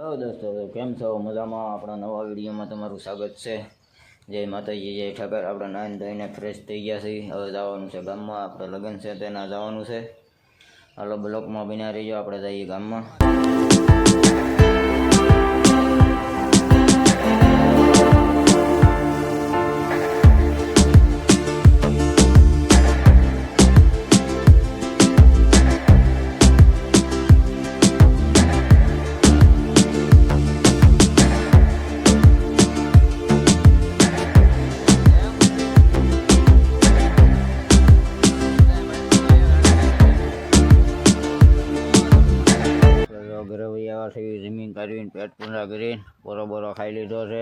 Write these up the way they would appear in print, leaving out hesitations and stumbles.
Hello દોસ્તો, કેમ છો? મજામાં? આપણા નવા વિડીયોમાં તમારું સ્વાગત છે. જય માતાજી, જય ઠાકર. આપણે નાઈન ધોઈને ફ્રેશ થઈ ગયા છીએ. હવે જવાનું છે ગામમાં. આપણે લગ્ન છે તેના જવાનું છે. હાલો, બ્લોકમાં બન્યા રહીજો. આપણે જઈએ ગામમાં. ઘરે આવ્યા છે, જમીન કાઢીને પેટ પૂંજા કરીને બોરો ખાઈ લીધો છે.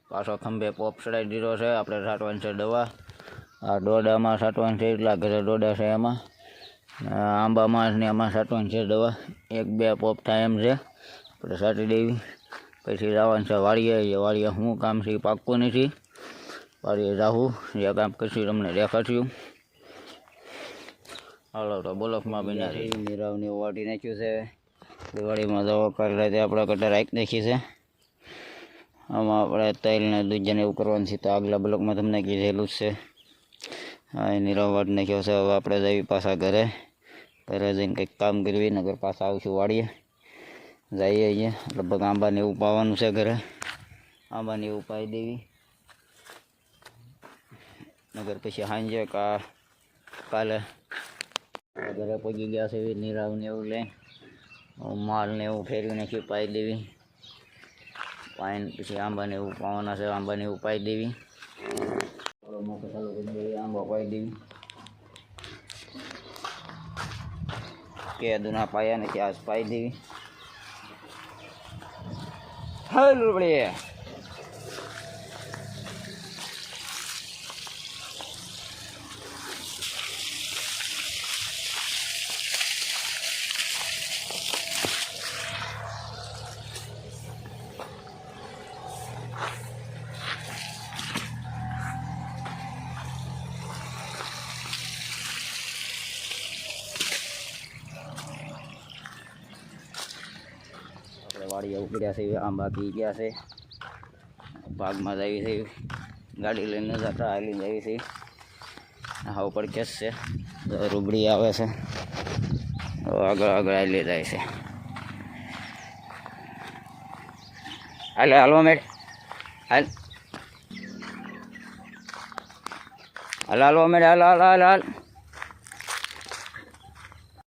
પાછો ખંભે પોપ ચડાવી દીધો છે. આપણે છાંટવાની છે દવા. આ ડોડામાં છાંટવાની છે, એટલા ઘરે ડોડા છે. એમાં આંબામાં ને એમાં છાંટવાની છે દવા. 1-2 પોપ થાય એમ છે. આપણે છાંટી દેવી. પછી જવાનું છે વાડીએ. વાડીએ શું કામ છે એ પાકું નથી. વાડીએ જાવું, જે કામ કરશું તમને દેખાડશું. હાલો તો બ્લોકમાં બન્યા છે. નીરવને વાટી નાખ્યું છે. દિવાળીમાં દવા કરી તે આપણે કટર રાખી નાખી છે. આમાં આપણે તેલ ને દૂધ એવું કરવાનું છે, તો આગલા બ્લોકમાં તમને કીધેલું જ છે. હા, નીરવ વાટી નાખ્યો છે. હવે આપણે જઈએ પાછા ઘરે જઈને કંઈક કામ કરવી, નગર પાછા આવીશું વાડીએ. જઈએ અહીંયા લગભગ આંબાને એવું પાવાનું છે. ઘરે આંબાને એવું પાઈ દેવી, નગર પછી સાંજે કાલે ઘરે પહોંચી ગયા છે. નીરવને એવું લઈને માલ ને એવું ફેરવી નાખી પાઈ દેવી. પાઈને પછી આંબાને એવું પાવાના છે. આંબાને એવું પાઈ દેવી. મોટો ચાલુ કરી દેવી, આંબા પાઈ દેવી. કેદુના પાયા નથી, આજ પાઈ દેવી. હાલ બળે વાડીએ ઉપડ્યા છે. આંબા પી ગયા છે. ભાગમાં જ આવી છે. ગાડી લઈને જતા હાલીને આવી છે. હા ઉપર કેસ છે. રૂબડી આવે છે. આગળ હાલી જાય છે. હાલવા મેળ હાલવા મેળ હાલ.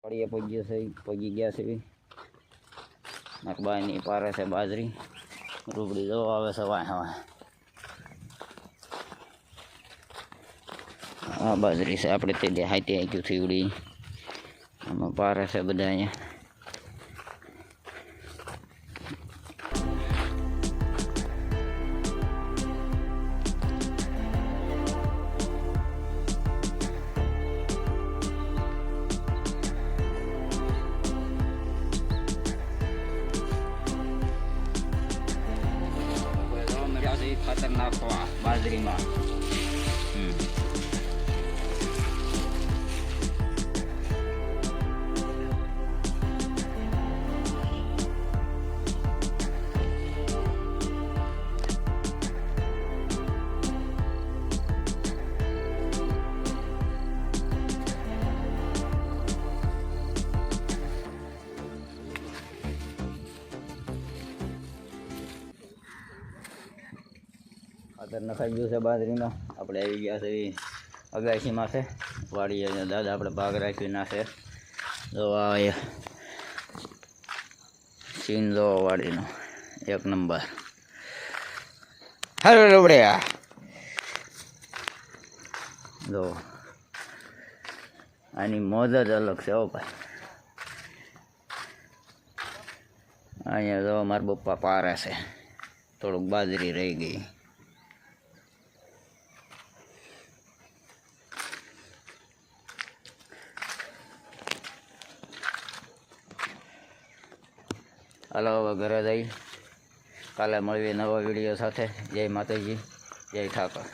વાડીએ પહોંચી ગયા છે. નકબાની પારે છે બાજરી. રૂબડી જો આવે છે વાય. આ બાજરી છે. આપણે તે હાઈતે આંક્યું થીવડી. આમાં પારે છે બધા અહીંયા. ખાતર નાખવા બાજરીમાં. ખાતર નખાઈ ગયું છે બાજરીમાં. આપણે આવી ગયા છે અગાશીમાં છે વાડીએ. દાદા આપણે ભાગ રાખી નાખે. જોવા સીન જોવા વાડીનો 1 નંબર. હાલો લોબડે જો આની મોજ જ અલગ છે. હો ભાઈ, અહીંયા જો મારા પપ્પા પારે છે. થોડુંક બાજરી રહી ગઈ. હાલો હવે ઘરે જઈ. કાલે મળીએ નવા વિડીયો સાથે. જય માતાજી, જય ઠાકર.